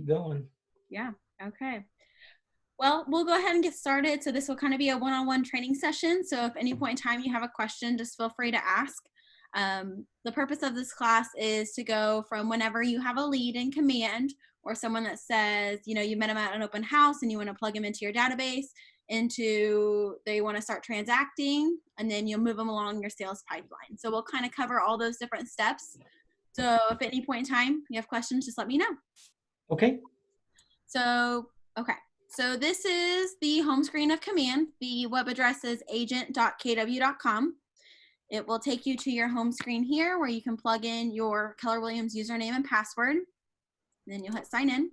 going. Yeah. Okay. Well, we'll go ahead and get started. So this will kind of be a one-on-one training session. So if at any point in time you have a question, just feel free to ask. The purpose of this class is to go from whenever you have a lead in command or someone that says, you know, you met them at an open house and you want to plug them into your database into they want to start transacting, and then you'll move them along your sales pipeline. So we'll kind of cover all those different steps. So if at any point in time you have questions, just let me know. Okay. So, okay. So this is the home screen of command. The web address is agent.kw.com. It will take you to your home screen here where you can plug in your Keller Williams username and password. Then you'll hit sign in.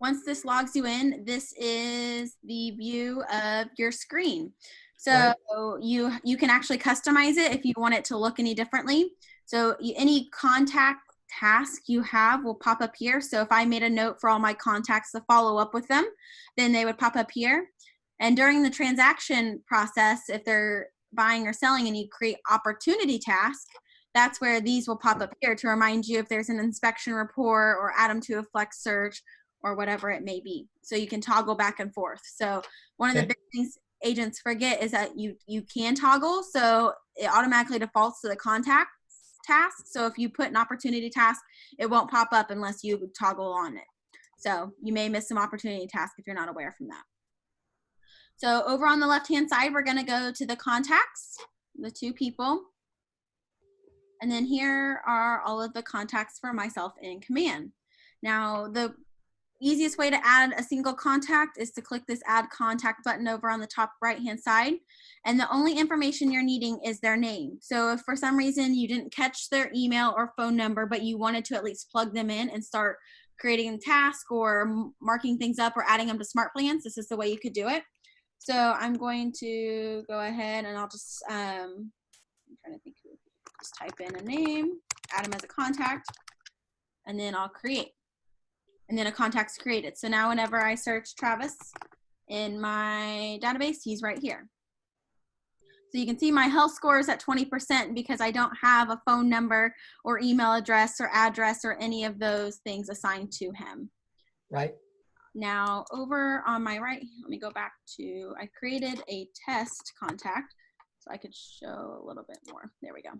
Once this logs you in, this is the view of your screen. So Right. you can actually customize it if you want it to look any differently. So any contact task you have will pop up here. So if I made a note for all my contacts to follow up with them, then they would pop up here. And during the transaction process, if they're buying or selling and you create opportunity task, that's where these will pop up here to remind you if there's an inspection report or add them to a flex search or whatever it may be. So you can toggle back and forth. So one of the big things agents forget is that you can toggle. So it automatically defaults to the contact task. So if you put an opportunity task, it won't pop up unless you toggle on it. So you may miss some opportunity task if you're not aware from that. So over on the left-hand side, we're going to go to the contacts, the two people. And then here are all of the contacts for myself in command. Now, the easiest way to add a single contact is to click this add contact button over on the top right hand side, and the only information you're needing is their name. So if for some reason you didn't catch their email or phone number but you wanted to at least plug them in and start creating a task or marking things up or adding them to smart plans, this is the way you could do it. So I'm going to go ahead and I'll just I'm trying to think, just type in a name, add them as a contact, and then I'll create. And then a contact's created. So now whenever I search Travis in my database, he's right here. So you can see my health score is at 20% because I don't have a phone number or email address or address or any of those things assigned to him. Right. Now over on my right, let me go back to, I created a test contact so I could show a little bit more. There we go.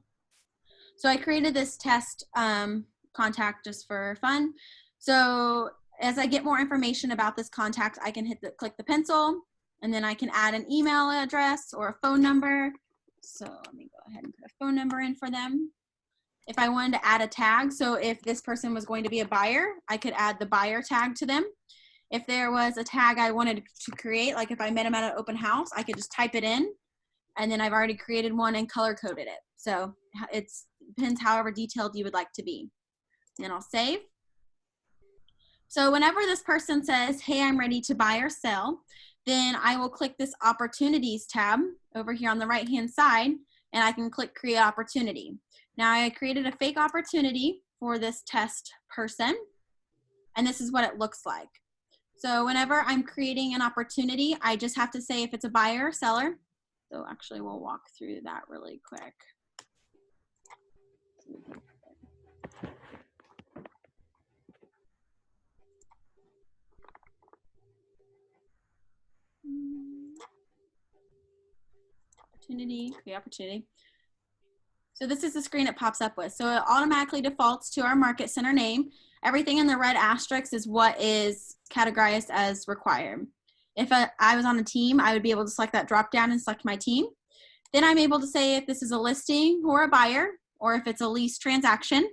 So I created this test contact just for fun. So as I get more information about this contact, I can click the pencil, and then I can add an email address or a phone number. So let me go ahead and put a phone number in for them. If I wanted to add a tag, so if this person was going to be a buyer, I could add the buyer tag to them. If there was a tag I wanted to create, like if I met them at an open house, I could just type it in, and then I've already created one and color coded it. So it depends however detailed you would like to be. Then I'll save. So whenever this person says, hey, I'm ready to buy or sell, then I will click this opportunities tab over here on the right-hand side, and I can click create opportunity. Now I created a fake opportunity for this test person, and this is what it looks like. So whenever I'm creating an opportunity, I just have to say if it's a buyer or seller. So actually we'll walk through that really quick. Opportunity, create opportunity. So this is the screen it pops up with. So it automatically defaults to our market center name. Everything in the red asterisk is what is categorized as required. If I was on a team, I would be able to select that drop down and select my team. Then I'm able to say if this is a listing or a buyer, or if it's a lease transaction.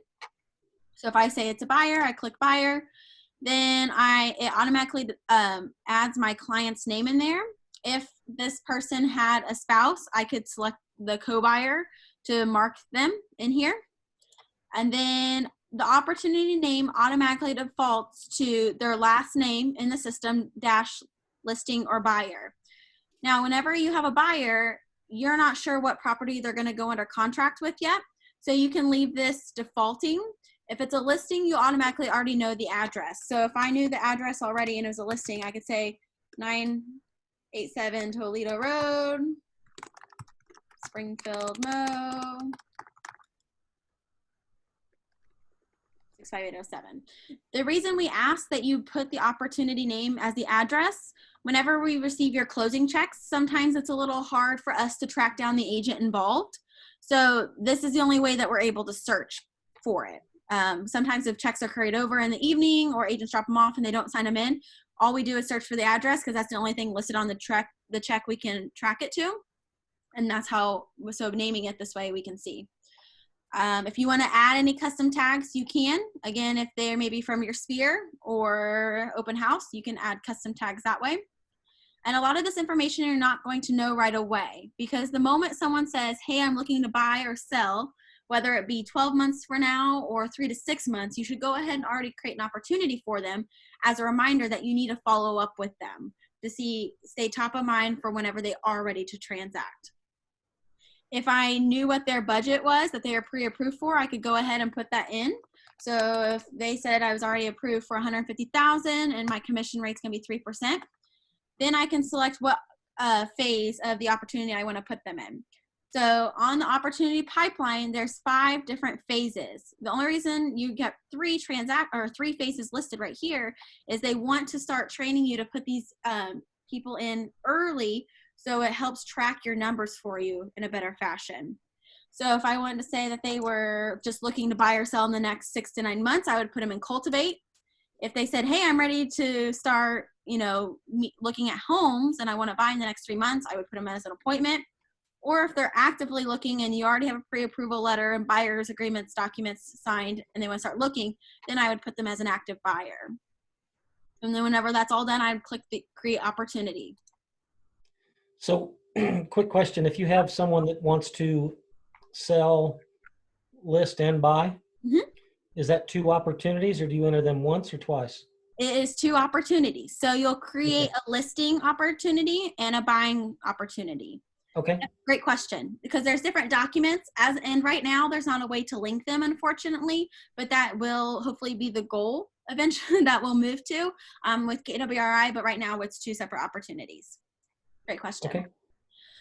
So if I say it's a buyer, I click buyer. Then it automatically adds my client's name in there. If this person had a spouse, I could select the co-buyer to mark them in here. And then the opportunity name automatically defaults to their last name in the system dash listing or buyer. Now, whenever you have a buyer, you're not sure what property they're going to go under contract with yet. So you can leave this defaulting. If it's a listing, you automatically already know the address. So if I knew the address already and it was a listing, I could say 987 Toledo Road, Springfield, Mo. 65807. The reason we ask that you put the opportunity name as the address, whenever we receive your closing checks, sometimes it's a little hard for us to track down the agent involved. So this is the only way that we're able to search for it. Sometimes if checks are carried over in the evening or agents drop them off and they don't sign them in, all we do is search for the address because that's the only thing listed on the check we can track it to. And that's how, so naming it this way we can see. If you want to add any custom tags, you can. Again, if they're maybe from your sphere or open house, you can add custom tags that way. And a lot of this information you're not going to know right away, because the moment someone says, hey, I'm looking to buy or sell, whether it be 12 months from now or 3 to 6 months, you should go ahead and already create an opportunity for them as a reminder that you need to follow up with them to stay top of mind for whenever they are ready to transact. If I knew what their budget was that they were pre-approved for, I could go ahead and put that in. So if they said I was already approved for $150,000 and my commission rate's gonna be 3%, then I can select what phase of the opportunity I want to put them in. So on the opportunity pipeline, there's 5 different phases. The only reason you get 3 phases listed right here is they want to start training you to put these people in early, so it helps track your numbers for you in a better fashion. So if I wanted to say that they were just looking to buy or sell in the next 6 to 9 months, I would put them in cultivate. If they said, hey, I'm ready to start, looking at homes and I want to buy in the next 3 months, I would put them as an appointment. Or if they're actively looking and you already have a pre-approval letter and buyer's agreements, documents signed, and they want to start looking, then I would put them as an active buyer. And then whenever that's all done, I would click the create opportunity. So quick question. If you have someone that wants to sell, list, and buy, is that 2 opportunities, or do you enter them once or twice? It is 2 opportunities. So you'll create a listing opportunity and a buying opportunity. Okay. Great question, because there's different documents and right now there's not a way to link them, unfortunately, but that will hopefully be the goal eventually that we'll move to with KWRI, but right now it's 2 separate opportunities. Great question. Okay.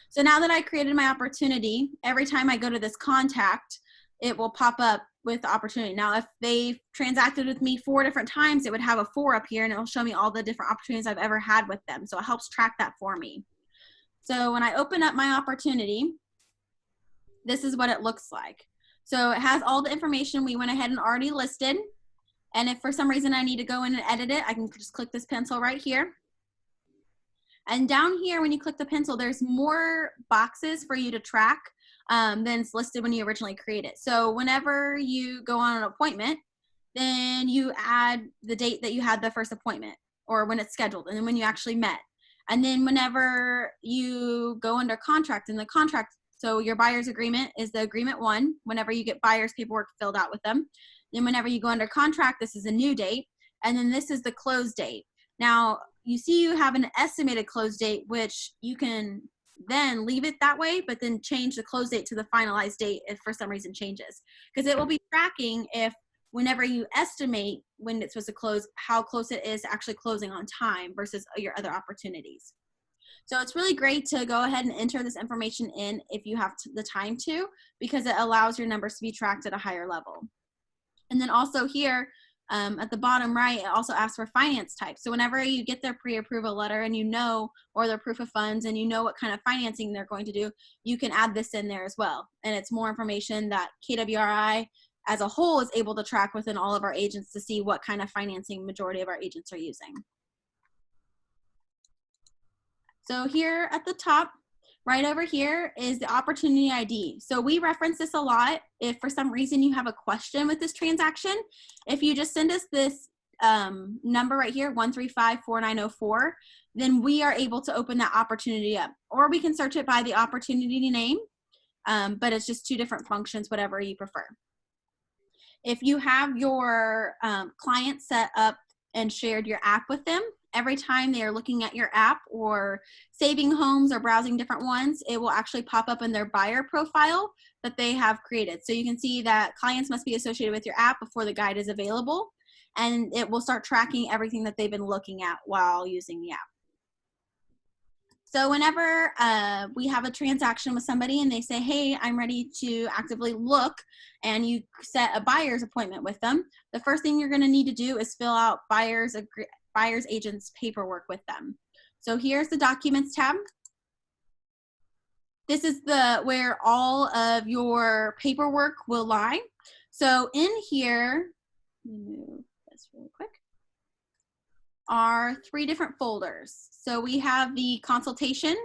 So now that I created my opportunity, every time I go to this contact, it will pop up with the opportunity. Now, if they've transacted with me 4 different times, it would have a 4 up here and it'll show me all the different opportunities I've ever had with them. So it helps track that for me. So when I open up my opportunity, this is what it looks like. So it has all the information we went ahead and already listed. And if for some reason I need to go in and edit it, I can just click this pencil right here. And down here, when you click the pencil, there's more boxes for you to track than it's listed when you originally create it. So whenever you go on an appointment, then you add the date that you had the first appointment or when it's scheduled and then when you actually met. And then whenever you go under contract, in the contract, so your buyer's agreement is the agreement 1, whenever you get buyer's paperwork filled out with them. Then whenever you go under contract, this is a new date. And then this is the close date. Now, you see you have an estimated close date, which you can then leave it that way, but then change the close date to the finalized date if for some reason changes. Because it will be tracking if whenever you estimate when it's supposed to close, how close it is to actually closing on time versus your other opportunities. So it's really great to go ahead and enter this information in if you have the time to, because it allows your numbers to be tracked at a higher level. And then also here at the bottom right, it also asks for finance type. So whenever you get their pre-approval letter and or their proof of funds and you know what kind of financing they're going to do, you can add this in there as well. And it's more information that KWRI as a whole is able to track within all of our agents to see what kind of financing majority of our agents are using. So here at the top, right over here is the opportunity ID. So we reference this a lot. If for some reason you have a question with this transaction, if you just send us this number right here, 1354904, then we are able to open that opportunity up. Or we can search it by the opportunity name, but it's just 2 different functions, whatever you prefer. If you have your client set up and shared your app with them, every time they are looking at your app or saving homes or browsing different ones, it will actually pop up in their buyer profile that they have created. So you can see that clients must be associated with your app before the guide is available, and it will start tracking everything that they've been looking at while using the app. So whenever we have a transaction with somebody and they say, hey, I'm ready to actively look, and you set a buyer's appointment with them, the first thing you're going to need to do is fill out buyer's agent's paperwork with them. So here's the documents tab. This is where all of your paperwork will lie. So in here, let me move this really quick, are 3 different folders. So we have the consultation,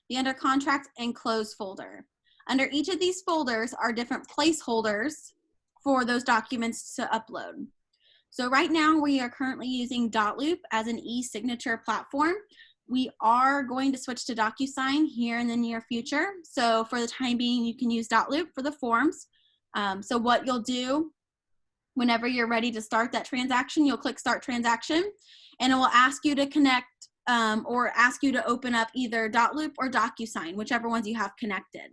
the under contract, and close folder. Under each of these folders are different placeholders for those documents to upload. So right now we are currently using dotloop as an e-signature platform. We are going to switch to DocuSign here in the near future. So for the time being, you can use dotloop for the forms. So what you'll do whenever you're ready to start that transaction, you'll click Start Transaction, and it will ask you to connect or ask you to open up either dotloop or DocuSign, whichever ones you have connected.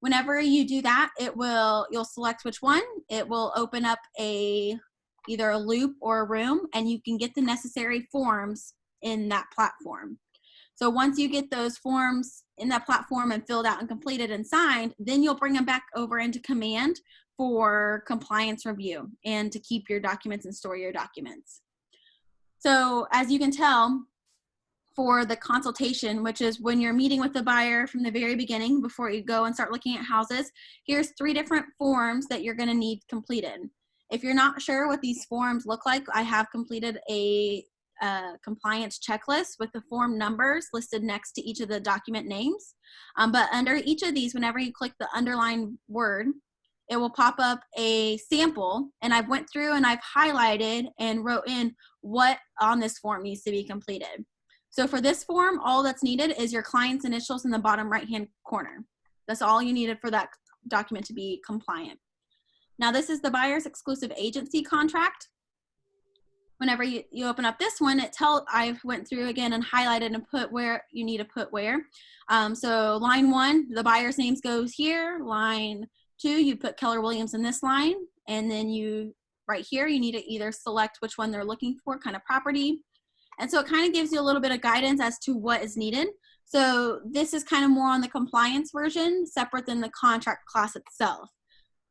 Whenever you do that, you'll select which one. It will open up either a loop or a room, and you can get the necessary forms in that platform. So once you get those forms in that platform and filled out and completed and signed, then you'll bring them back over into Command for compliance review and to keep your documents and store your documents. So as you can tell, for the consultation, which is when you're meeting with the buyer from the very beginning before you go and start looking at houses, here's 3 different forms that you're going to need completed. If you're not sure what these forms look like, I have completed a compliance checklist with the form numbers listed next to each of the document names. But under each of these, whenever you click the underline word, it will pop up a sample, and I've went through and I've highlighted and wrote in what on this form needs to be completed. So for this form, all that's needed is your client's initials in the bottom right-hand corner. That's all you needed for that document to be compliant. Now this is the buyer's exclusive agency contract. Whenever you open up this one, I went through again and highlighted and put where you need to put where. So line 1, the buyer's names goes here. Line 2, you put Keller Williams in this line. And then right here, you need to either select which one they're looking for, kind of property. And so it kind of gives you a little bit of guidance as to what is needed. So this is kind of more on the compliance version, separate than the contract class itself.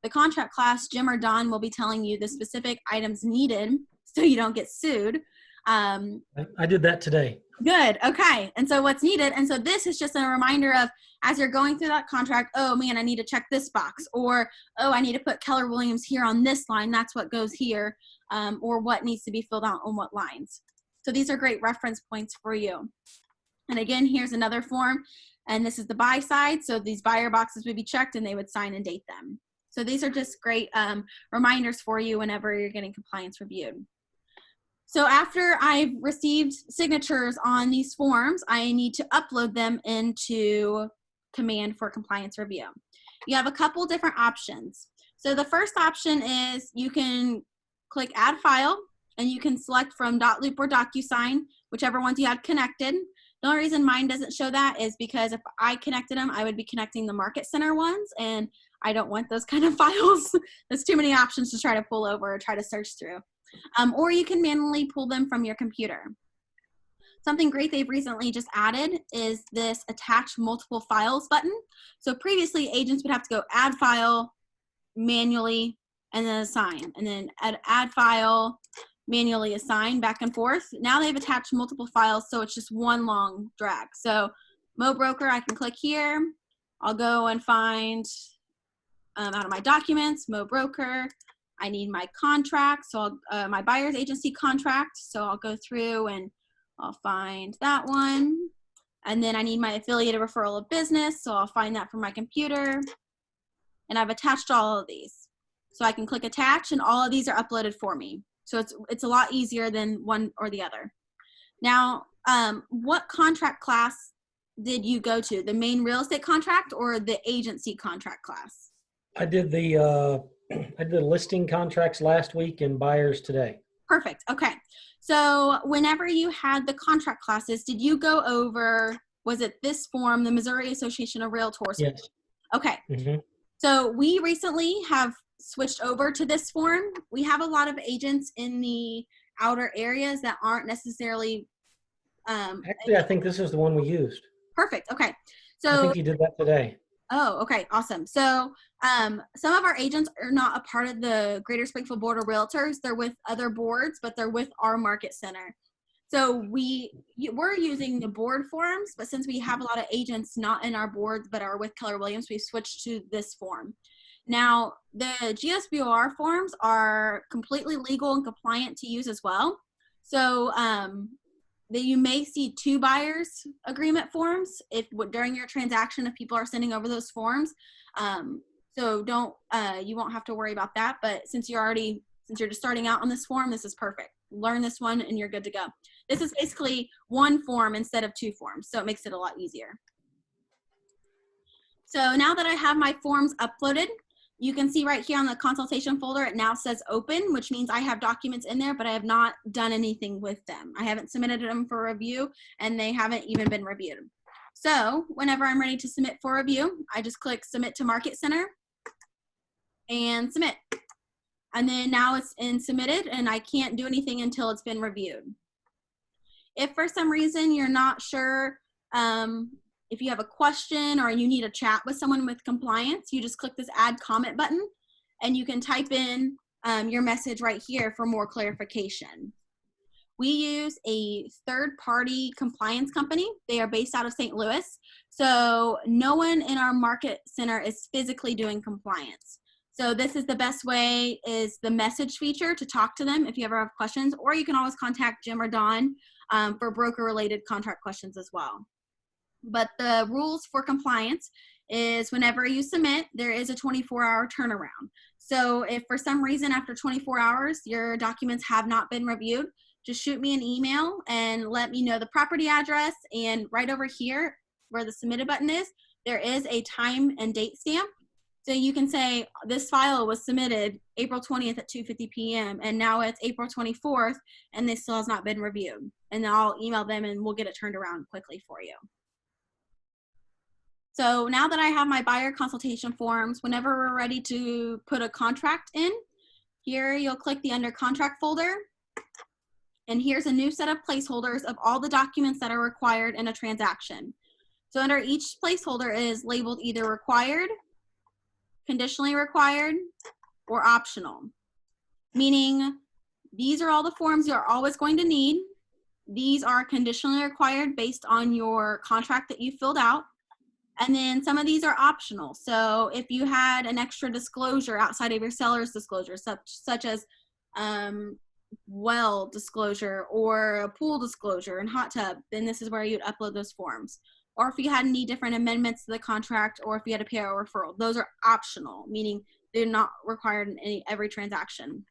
The contract class, Jim or Don will be telling you the specific items needed so you don't get sued. I did that today. Good. Okay. And so what's needed? And so this is just a reminder of, as you're going through that contract, oh man, I need to check this box, or, oh, I need to put Keller Williams here on this line. That's what goes here, or what needs to be filled out on what lines. So these are great reference points for you. And again, here's another form, and this is the buy side. So these buyer boxes would be checked and they would sign and date them. So these are just great reminders for you whenever you're getting compliance reviewed. So after I've received signatures on these forms, I need to upload them into Command for compliance review. You have a couple different options. So the first option is you can click Add File, and you can select from dotloop or DocuSign, whichever ones you had connected. The only reason mine doesn't show that is because if I connected them, I would be connecting the Market Center ones, and I don't want those kind of files. There's too many options to try to pull over or try to search through. Or you can manually pull them from your computer. Something great they've recently just added is this Attach Multiple Files button. So previously, agents would have to go Add File, manually, and then assign, and then add file, manually assign, back and forth. Now they've attached multiple files, so it's just one long drag. So Mo Broker, I can click here. I'll go and find out of my documents, Mo Broker. I need my contract, so my buyer's agency contract. So I'll go through and I'll find that one. And then I need my affiliated referral of business, so I'll find that from my computer. And I've attached all of these. So I can click attach, and all of these are uploaded for me. So it's a lot easier than one or the other. Now, what contract class did you go to? The main real estate contract or the agency contract class? I did the listing contracts last week and buyers today. Perfect. Okay. So whenever you had the contract classes, did you go over, was it this form, the Missouri Association of Realtors? Yes. Okay. Mm-hmm. So we recently have switched over to this form. We have a lot of agents in the outer areas that aren't necessarily. Actually, I think this is the one we used. Perfect. Okay. I So, think you did that today. oh, okay. Awesome. So, some of our agents are not a part of the Greater Springfield Board of Realtors. They're with other boards, but they're with our market center. So we're using the board forms, but since we have a lot of agents not in our boards but are with Keller Williams, we've switched to this form. Now, the GSBOR forms are completely legal and compliant to use as well. So that you may see two buyers agreement forms if during your transaction, if people are sending over those forms. So don't you won't have to worry about that. But since you're just starting out on this form, this is perfect. Learn this one and you're good to go. This is basically one form instead of two forms, so it makes it a lot easier. So now that I have my forms uploaded, you can see right here on the consultation folder, it now says open, which means I have documents in there, but I have not done anything with them. I haven't submitted them for review, and they haven't even been reviewed. So whenever I'm ready to submit for review, I just click Submit to Market Center and submit. And then now it's in submitted, and I can't do anything until it's been reviewed. If for some reason you're not sure, if you have a question or you need to chat with someone with compliance, you just click this add comment button and you can type in your message right here for more clarification. We use a third-party compliance company. They are based out of St. Louis. So no one in our market center is physically doing compliance. So this is the best way, is the message feature to talk to them if you ever have questions, or you can always contact Jim or Don for broker-related contract questions as well. But the rules for compliance is whenever you submit, there is a 24-hour turnaround. So if for some reason after 24 hours your documents have not been reviewed, just shoot me an email and let me know the property address, and right over here where the submitted button is, there is a time and date stamp. So you can say this file was submitted April 20th at 2:50 p.m. and now it's April 24th and this still has not been reviewed. And I'll email them and we'll get it turned around quickly for you. So now that I have my buyer consultation forms, whenever we're ready to put a contract in, here you'll click the under contract folder. And here's a new set of placeholders of all the documents that are required in a transaction. So under each placeholder is labeled either required, conditionally required, or optional. Meaning these are all the forms you're always going to need. These are conditionally required based on your contract that you filled out. And then some of these are optional. So if you had an extra disclosure outside of your seller's disclosure, such as well disclosure or a pool disclosure and hot tub, then this is where you'd upload those forms. Or if you had any different amendments to the contract, or if you had to pay a referral, those are optional, meaning they're not required in every transaction.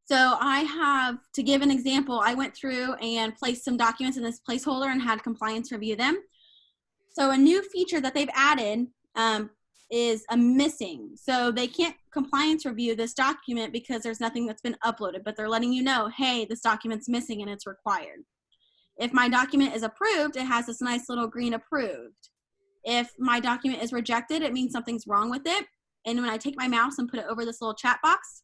So I have, to give an example, I went through and placed some documents in this placeholder and had compliance review them. So a new feature that they've added is a missing. So they can't compliance review this document because there's nothing that's been uploaded, but they're letting you know, hey, this document's missing and it's required. If my document is approved, it has this nice little green approved. If my document is rejected, it means something's wrong with it. And when I take my mouse and put it over this little chat box,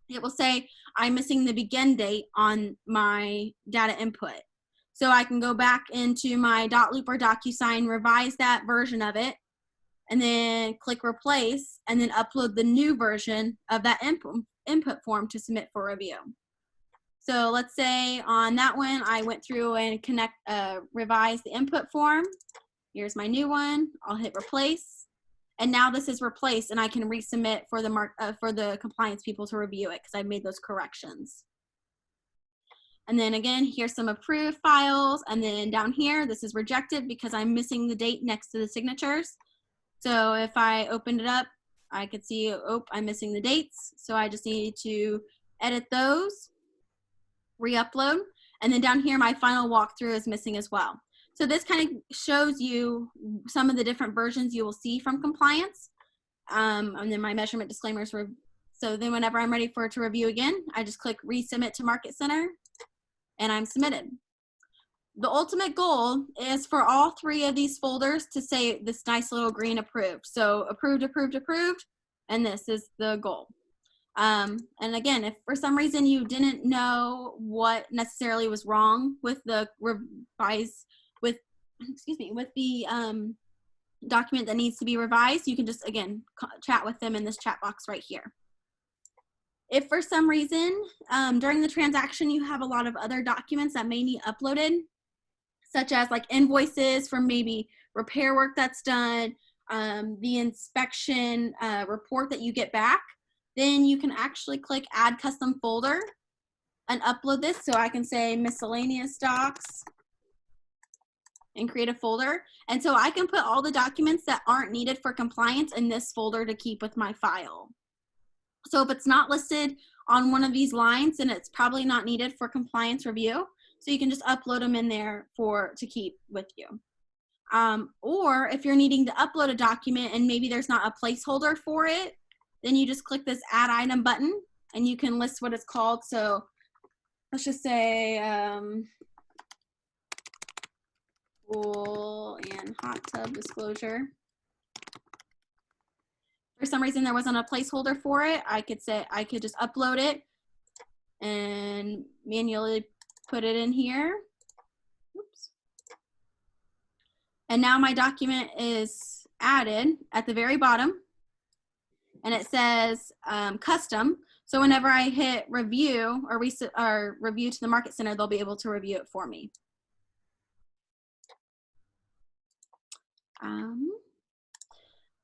it will say, I'm missing the begin date on my data input. So I can go back into my .loop or DocuSign, revise that version of it, and then click replace, and then upload the new version of that input form to submit for review. So let's say on that one, I went through and revised the input form. Here's my new one. I'll hit replace. And now this is replaced, and I can resubmit for the compliance people to review it because I've made those corrections. And then again, here's some approved files. And then down here, this is rejected because I'm missing the date next to the signatures. So if I opened it up, I could see, oh, I'm missing the dates. So I just need to edit those, re-upload. And then down here, my final walkthrough is missing as well. So this kind of shows you some of the different versions you will see from compliance. And then my measurement disclaimers were, so then whenever I'm ready for it to review again, I just click resubmit to Market Center and I'm submitted. The ultimate goal is for all three of these folders to say this nice little green approved. So approved, approved, approved, and this is the goal. And again, if for some reason you didn't know what necessarily was wrong with the excuse me, with the document that needs to be revised, you can just, again, chat with them in this chat box right here. If for some reason during the transaction you have a lot of other documents that may need uploaded, such as like invoices from maybe repair work that's done, the inspection report that you get back, then you can actually click Add Custom Folder and upload this. So I can say miscellaneous docs and create a folder. And so I can put all the documents that aren't needed for compliance in this folder to keep with my file. So if it's not listed on one of these lines, then it's probably not needed for compliance review. So you can just upload them in there to keep with you. Or if you're needing to upload a document and maybe there's not a placeholder for it, then you just click this Add Item button and you can list what it's called. So let's just say pool and hot tub disclosure. For some reason there wasn't a placeholder for it, I could just upload it and manually put it in here. Oops. And now my document is added at the very bottom, and it says custom. So whenever I hit review or review to the Market Center, they'll be able to review it for me.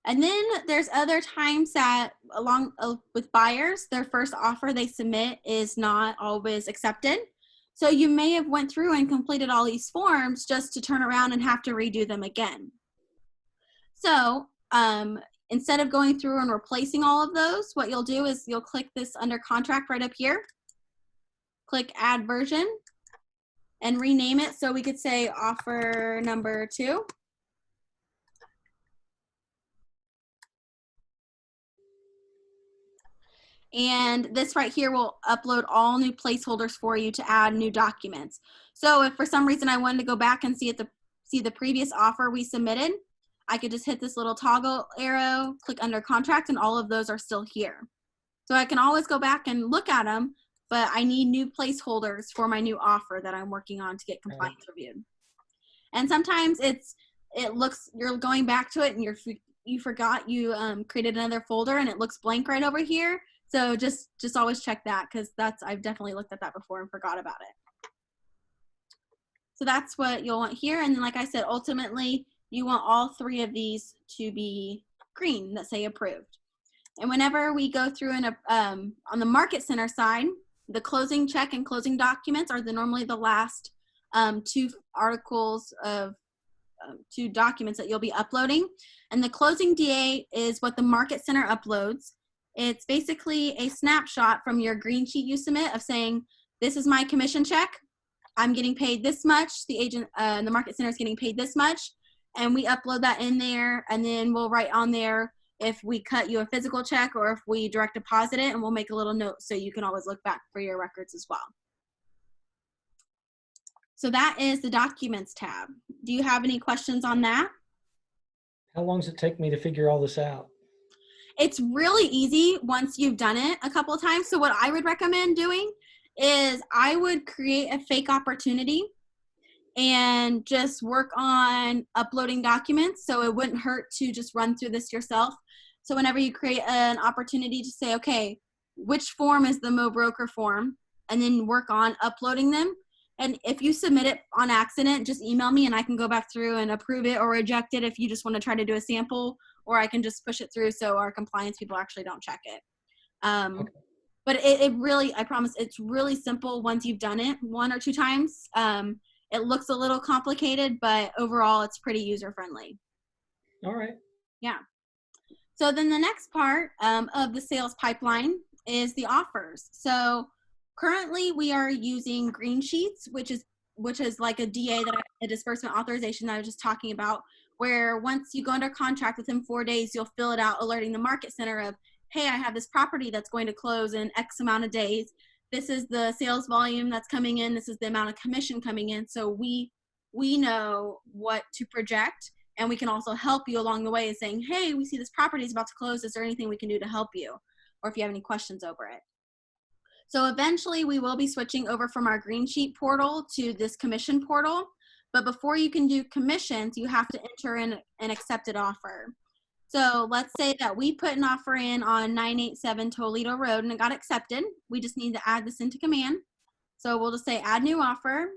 And then there's other times that along with buyers, their first offer they submit is not always accepted. So you may have went through and completed all these forms just to turn around and have to redo them again. So instead of going through and replacing all of those, what you'll do is you'll click this under contract right up here, click add version, and rename it. So we could say offer number 2. And this right here will upload all new placeholders for you to add new documents. So if for some reason I wanted to go back and see the previous offer we submitted, I could just hit this little toggle arrow, click under contract, and all of those are still here. So I can always go back and look at them, but I need new placeholders for my new offer that I'm working on to get compliance reviewed. And sometimes you're going back to it and you forgot you created another folder and it looks blank right over here. So just always check that, because I've definitely looked at that before and forgot about it. So that's what you'll want here. And then, like I said, ultimately you want all 3 of these to be green that say approved. And whenever we go through and on the Market Center side, the closing check and closing documents are normally the last 2 articles of 2 documents that you'll be uploading. And the closing DA is what the Market Center uploads. It's basically a snapshot from your green sheet you submit of saying, this is my commission check. I'm getting paid this much. The agent, the Market Center is getting paid this much. And we upload that in there, and then we'll write on there if we cut you a physical check or if we direct deposit it, and we'll make a little note so you can always look back for your records as well. So that is the Documents tab. Do you have any questions on that? How long does it take me to figure all this out? It's really easy once you've done it a couple of times. So what I would recommend doing is I would create a fake opportunity and just work on uploading documents. So it wouldn't hurt to just run through this yourself. So whenever you create an opportunity to say, okay, which form is the MoBroker form, and then work on uploading them. And if you submit it on accident, just email me and I can go back through and approve it or reject it if you just want to try to do a sample, or I can just push it through so our compliance people actually don't check it. Okay. But it really, I promise, it's really simple once you've done it 1 or 2 times. It looks a little complicated, but overall it's pretty user-friendly. All right. Yeah. So then the next part of the sales pipeline is the offers. So currently we are using green sheets, which is like a DA, a disbursement authorization that I was just talking about, where once you go under contract within 4 days, you'll fill it out alerting the Market Center of, hey, I have this property that's going to close in X amount of days. This is the sales volume that's coming in. This is the amount of commission coming in. So we know what to project, and we can also help you along the way saying, hey, we see this property is about to close. Is there anything we can do to help you? Or if you have any questions over it. So eventually we will be switching over from our green sheet portal to this commission portal. But before you can do commissions, you have to enter in an accepted offer. So let's say that we put an offer in on 987 Toledo Road and it got accepted. We just need to add this into command. So we'll just say add new offer,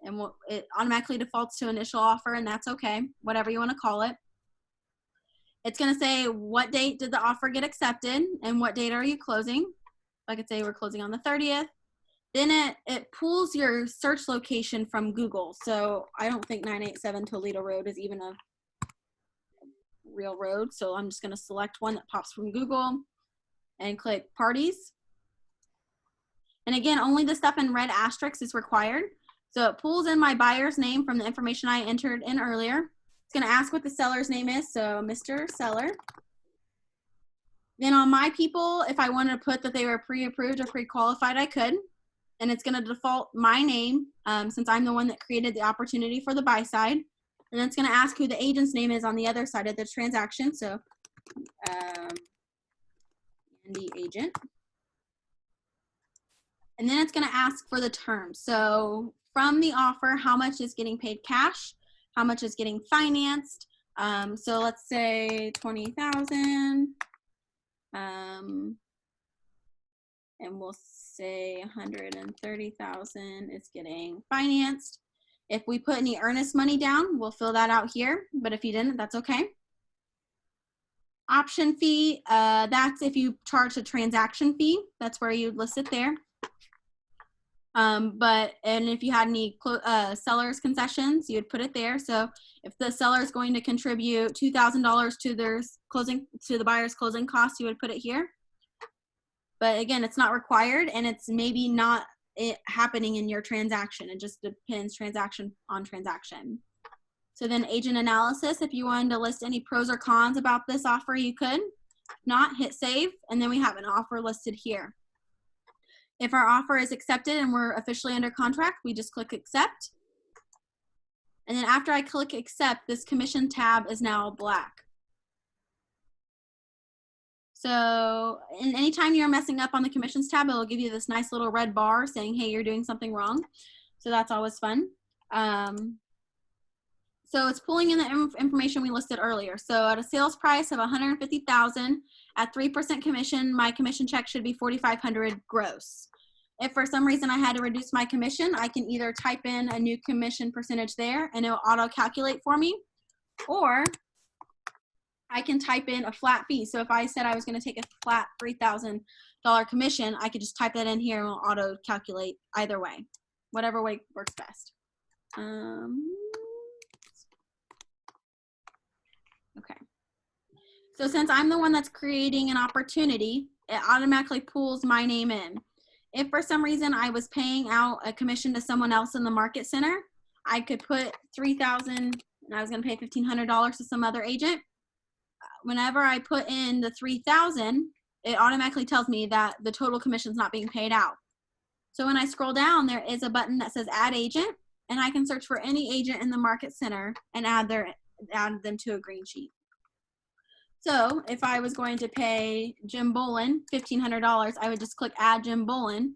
and it automatically defaults to initial offer, and that's okay, whatever you want to call it. It's going to say what date did the offer get accepted and what date are you closing. I could say we're closing on the 30th. Then it pulls your search location from Google. So I don't think 987 Toledo Road is even a real road. So I'm just going to select one that pops from Google and click parties. And again, only the stuff in red asterisk is required. So it pulls in my buyer's name from the information I entered in earlier. It's going to ask what the seller's name is. So Mr. Seller. Then on my people, if I wanted to put that they were pre-approved or pre-qualified, I could. And it's going to default my name since I'm the one that created the opportunity for the buy side. And then it's going to ask who the agent's name is on the other side of the transaction. So the agent. And then it's going to ask for the terms. So from the offer, how much is getting paid cash? How much is getting financed? So let's say 20,000. And we'll say 130,000 is getting financed. If we put any earnest money down, we'll fill that out here. But if you didn't, that's okay. Option fee, that's if you charge a transaction fee. That's where you'd list it there. And if you had any seller's concessions, you'd put it there. So if the seller is going to contribute $2,000 to their to the buyer's closing costs, you would put it here. But again, it's not required, and it's maybe not happening in your transaction. It just depends transaction on transaction. So then agent analysis, if you wanted to list any pros or cons about this offer, you could. If not, hit save, and then we have an offer listed here. If our offer is accepted and we're officially under contract, we just click accept. And then after I click accept, this commission tab is now black. So anytime you're messing up on the commissions tab, it'll give you this nice little red bar saying, hey, you're doing something wrong. So that's always fun. So it's pulling in the information we listed earlier. So at a sales price of $150,000 at 3% commission, my commission check should be $4,500 gross. If for some reason I had to reduce my commission, I can either type in a new commission percentage there and it'll auto calculate for me, or I can type in a flat fee. So if I said I was going to take a flat $3,000 commission, I could just type that in here and it'll auto calculate either way, whatever way works best. Okay. So since I'm the one that's creating an opportunity, it automatically pulls my name in. If for some reason I was paying out a commission to someone else in the market center, I could put $3,000 and I was going to pay $1,500 to some other agent. Whenever I put in the $3,000, it automatically tells me that the total commission is not being paid out. So when I scroll down, there is a button that says add agent, and I can search for any agent in the market center and add them to a green sheet. So if I was going to pay Jim Bolin $1,500, I would just click add Jim Bolin,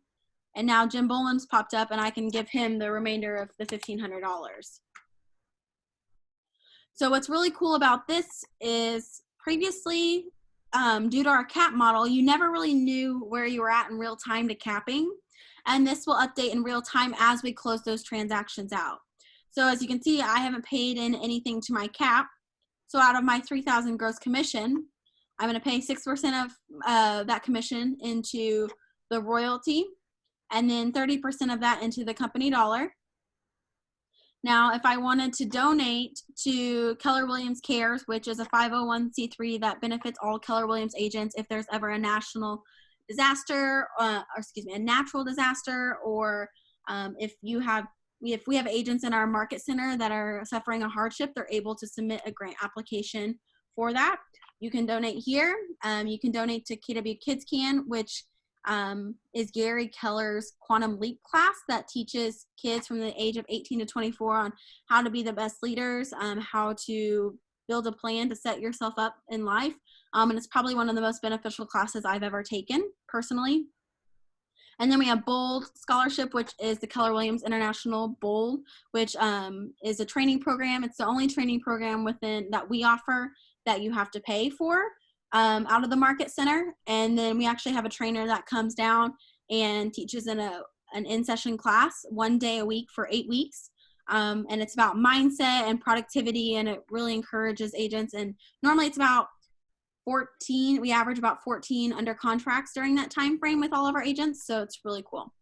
and now Jim Bolin's popped up and I can give him the remainder of the $1,500. So what's really cool about this is previously, due to our cap model, you never really knew where you were at in real time to capping, and this will update in real time as we close those transactions out. So as you can see, I haven't paid in anything to my cap. So out of my $3,000 gross commission, I'm going to pay 6% of that commission into the royalty, and then 30% of that into the company dollar. Now, if I wanted to donate to Keller Williams Cares, which is a 501c3 that benefits all Keller Williams agents if there's ever a national disaster, a natural disaster, or if we have agents in our market center that are suffering a hardship, they're able to submit a grant application for that. You can donate here. You can donate to KW Kids Can, which is Gary Keller's Quantum Leap class that teaches kids from the age of 18 to 24 on how to be the best leaders, how to build a plan to set yourself up in life. And it's probably one of the most beneficial classes I've ever taken personally. And then we have Bold Scholarship, which is the Keller Williams International Bold, which is a training program. It's the only training program within that we offer that you have to pay for out of the Market Center. And then we actually have a trainer that comes down and teaches in an in-session class 1 day a week for 8 weeks. And it's about mindset and productivity, and it really encourages agents. And normally it's about 14, we average about 14 under contracts during that time frame with all of our agents, so it's really cool.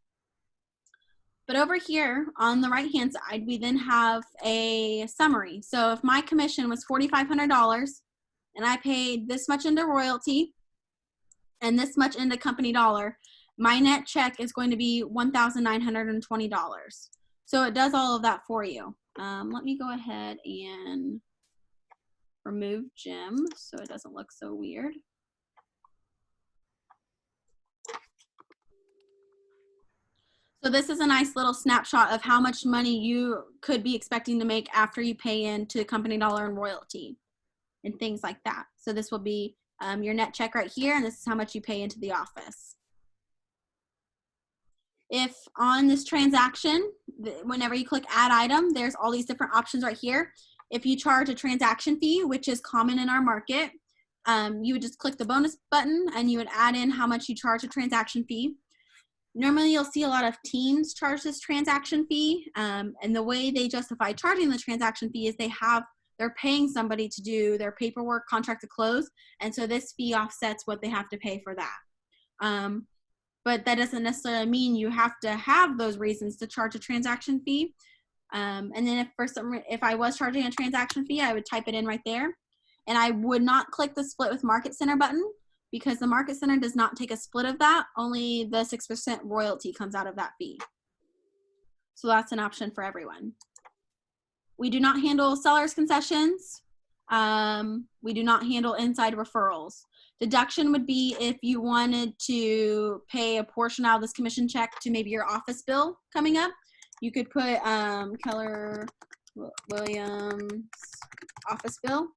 But over here on the right hand side, we then have a summary. So if my commission was $4,500 and I paid this much into royalty and this much into company dollar, my net check is going to be $1,920. So it does all of that for you. Let me go ahead and remove Jim so it doesn't look so weird. So this is a nice little snapshot of how much money you could be expecting to make after you pay into company dollar and royalty and things like that. So this will be your net check right here, and this is how much you pay into the office. If on this transaction, whenever you click add item, there's all these different options right here. If you charge a transaction fee, which is common in our market, you would just click the bonus button and you would add in how much you charge a transaction fee. Normally you'll see a lot of teams charge this transaction fee, and the way they justify charging the transaction fee is they're paying somebody to do their paperwork, contract to close, and so this fee offsets what they have to pay for that. But that doesn't necessarily mean you have to have those reasons to charge a transaction fee. And then if I was charging a transaction fee, I would type it in right there. And I would not click the split with Market Center button because the Market Center does not take a split of that. Only the 6% royalty comes out of that fee. So that's an option for everyone. We do not handle seller's concessions. We do not handle inside referrals. Deduction would be if you wanted to pay a portion out of this commission check to maybe your office bill coming up. You could put Keller Williams office bill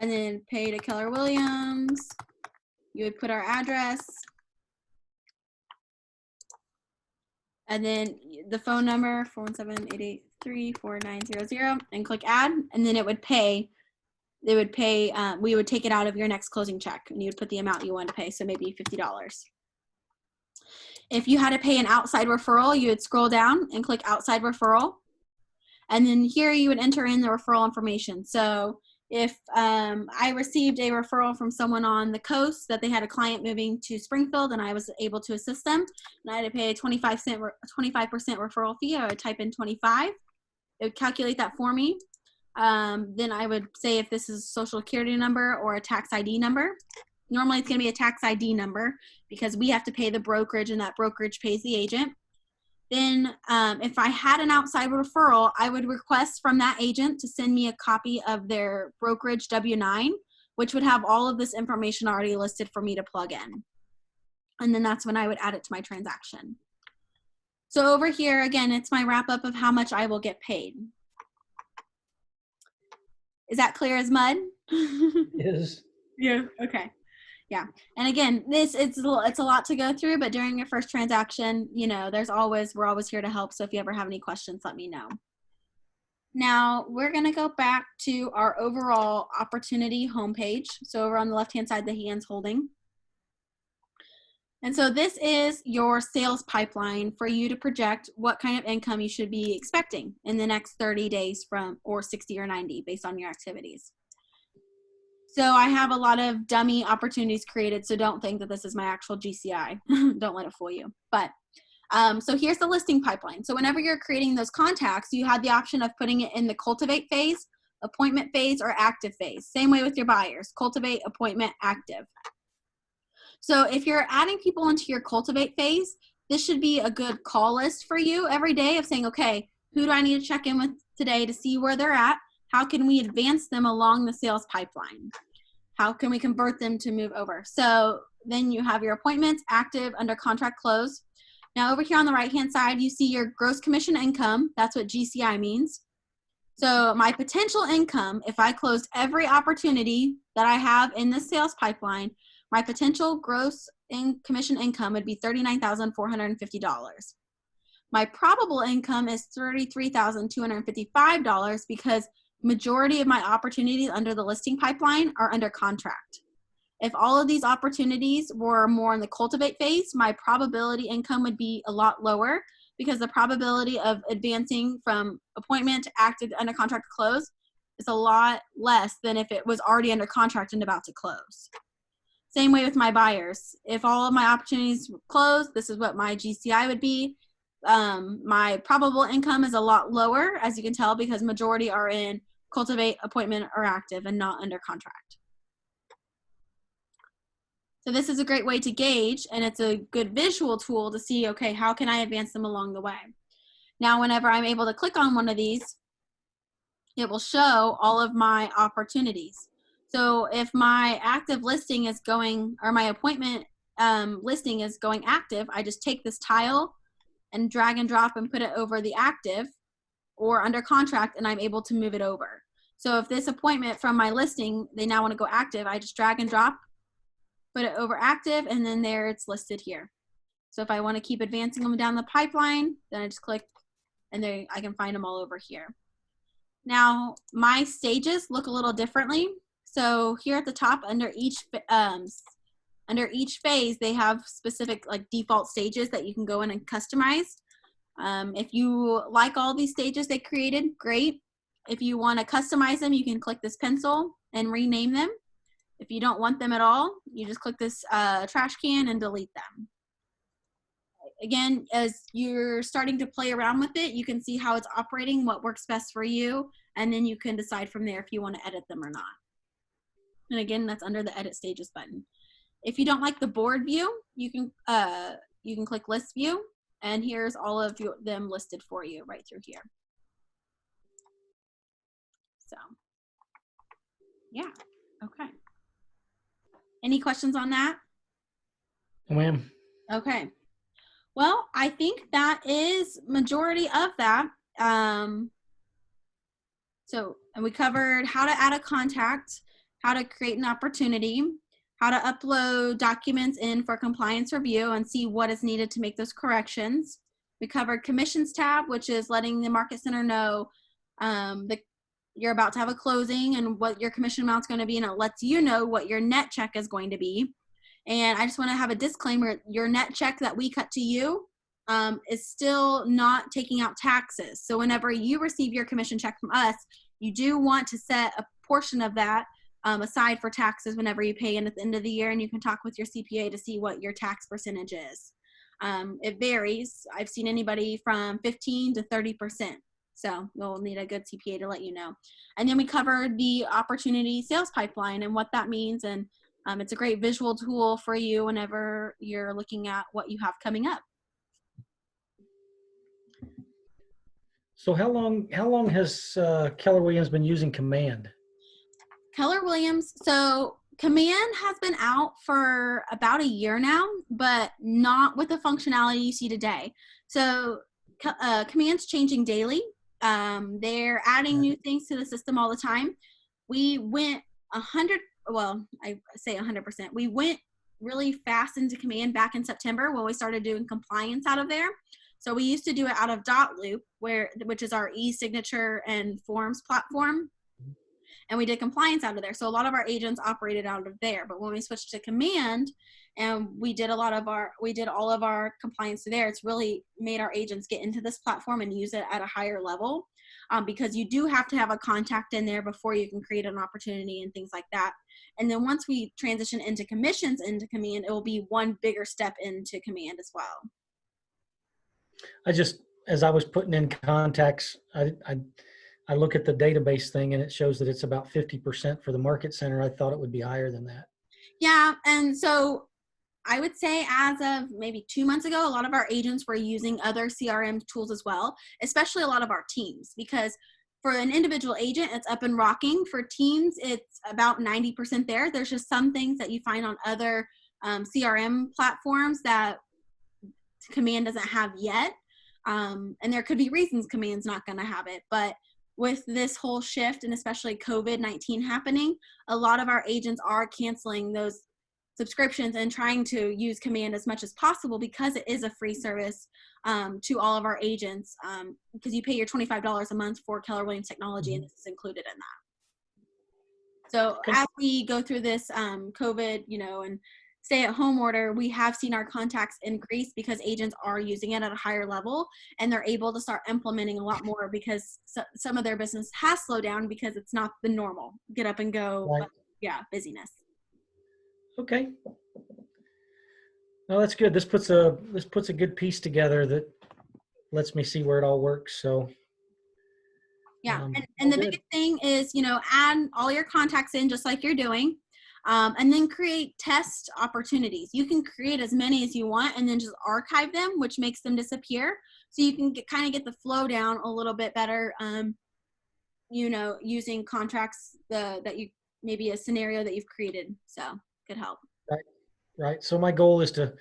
and then pay to Keller Williams. You would put our address and then the phone number 417-883-4900 and click add, and then it would pay. They would pay, we would take it out of your next closing check and you would put the amount you wanted to pay, so maybe $50. If you had to pay an outside referral, you would scroll down and click outside referral. And then here you would enter in the referral information. So if I received a referral from someone on the coast that they had a client moving to Springfield and I was able to assist them, and I had to pay a 25% referral fee, I would type in 25. It would calculate that for me. Then I would say if this is a social security number or a tax ID number. Normally it's going to be a tax ID number because we have to pay the brokerage and that brokerage pays the agent. Then if I had an outside referral, I would request from that agent to send me a copy of their brokerage W-9, which would have all of this information already listed for me to plug in. And then that's when I would add it to my transaction. So over here, again, it's my wrap up of how much I will get paid. Is that clear as mud? Yes. Yeah. Okay. Yeah. And again, it's a lot to go through, but during your first transaction, you know, we're always here to help. So if you ever have any questions, let me know. Now we're going to go back to our overall opportunity homepage. So over on the left-hand side, the hand's holding. And so this is your sales pipeline for you to project what kind of income you should be expecting in the next 30 days or 60 or 90 based on your activities. So I have a lot of dummy opportunities created, so don't think that this is my actual GCI. Don't let it fool you. But so here's the listing pipeline. So whenever you're creating those contacts, you had the option of putting it in the cultivate phase, appointment phase, or active phase. Same way with your buyers, cultivate, appointment, active. So if you're adding people into your cultivate phase, this should be a good call list for you every day of saying, okay, who do I need to check in with today to see where they're at? How can we advance them along the sales pipeline? How can we convert them to move over? So then you have your appointments, active, under contract, close. Now over here on the right-hand side, you see your gross commission income. That's what GCI means. So my potential income, if I closed every opportunity that I have in the sales pipeline, my potential gross commission income would be $39,450. My probable income is $33,255 because majority of my opportunities under the listing pipeline are under contract. If all of these opportunities were more in the cultivate phase, my probability income would be a lot lower because the probability of advancing from appointment to active under contract to close is a lot less than if it was already under contract and about to close. Same way with my buyers. If all of my opportunities close, this is what my GCI would be. My probable income is a lot lower, as you can tell, because majority are in cultivate, appointment, or active and not under contract. So this is a great way to gauge, and it's a good visual tool to see, okay, how can I advance them along the way? Now, whenever I'm able to click on one of these, it will show all of my opportunities. So if my active listing is going, or my appointment listing is going active, I just take this tile and drag and drop and put it over the active or under contract, and I'm able to move it over. So if this appointment from my listing, they now want to go active, I just drag and drop, put it over active, and then there it's listed here. So if I want to keep advancing them down the pipeline, then I just click, and there I can find them all over here. Now, my stages look a little differently. So here at the top, under each phase, they have specific like default stages that you can go in and customize. If you like all these stages they created, great. If you want to customize them, you can click this pencil and rename them. If you don't want them at all, you just click this trash can and delete them. Again, as you're starting to play around with it, you can see how it's operating, what works best for you, and then you can decide from there if you want to edit them or not. And again, that's under the Edit Stages button. If you don't like the board view, you can click List View, and here's all of them listed for you right through here. So, yeah, okay. Any questions on that? Ma'am. Okay. Well, I think that is majority of that. So, and we covered how to add a contact, how to create an opportunity, how to upload documents in for compliance review and see what is needed to make those corrections. We covered commissions tab, which is letting the market center know that you're about to have a closing and what your commission amount's going to be, and it lets you know what your net check is going to be. And I just want to have a disclaimer, your net check that we cut to you is still not taking out taxes. So whenever you receive your commission check from us, you do want to set a portion of that aside for taxes whenever you pay in at the end of the year, and you can talk with your CPA to see what your tax percentage is. It varies. I've seen anybody from 15 to 30%. So you'll need a good CPA to let you know. And then we covered the opportunity sales pipeline and what that means, and it's a great visual tool for you whenever you're looking at what you have coming up. So how long has Keller Williams been using Command? Keller Williams, so Command has been out for about a year now, but not with the functionality you see today. So Command's changing daily. They're adding new things to the system all the time. We went 100%. We went really fast into Command back in September when we started doing compliance out of there. So we used to do it out of Dotloop, which is our e-signature and forms platform. And we did compliance out of there. So a lot of our agents operated out of there. But when we switched to Command and we did all of our compliance there, it's really made our agents get into this platform and use it at a higher level, because you do have to have a contact in there before you can create an opportunity and things like that. And then once we transition into commissions into Command, it will be one bigger step into Command as well. As I was putting in contacts, I look at the database thing and it shows that it's about 50% for the market center. I thought it would be higher than that. Yeah, and so I would say as of maybe 2 months ago, a lot of our agents were using other CRM tools as well, especially a lot of our teams, because for an individual agent, it's up and rocking. For teams, it's about 90% there. There's just some things that you find on other CRM platforms that Command doesn't have yet. And there could be reasons Command's not going to have it, but with this whole shift and especially COVID-19 happening, a lot of our agents are canceling those subscriptions and trying to use Command as much as possible because it is a free service to all of our agents, because you pay your $25 a month for Keller Williams technology, and this is included in that. So Okay. as we go through this COVID, and stay-at-home order, we have seen our contacts increase because agents are using it at a higher level, and they're able to start implementing a lot more because some of their business has slowed down because it's not the normal get up and go, Right. but yeah, busyness. Okay. No, that's good. This puts a good piece together that lets me see where it all works. So yeah, and the biggest thing is, add all your contacts in just like you're doing, and then create test opportunities. You can create as many as you want and then just archive them, which makes them disappear. So you can kind of get the flow down a little bit better, using contracts that you, maybe a scenario that you've created. So could help. Right. So my goal is to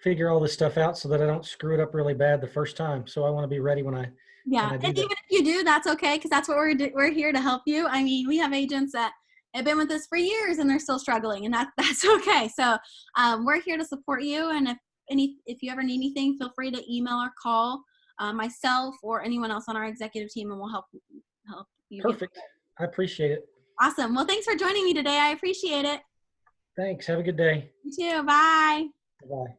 figure all this stuff out so that I don't screw it up really bad the first time. So I want to be ready when I do and that. even if you do, that's okay, because that's what we're here to help you. I mean, we have agents that have been with us for years and they're still struggling, and that's okay. So we're here to support you, and if you ever need anything, feel free to email or call myself or anyone else on our executive team, and we'll help you. Perfect. I appreciate it. Awesome. Well, thanks for joining me today. I appreciate it. Thanks. Have a good day. You too. Bye. Bye.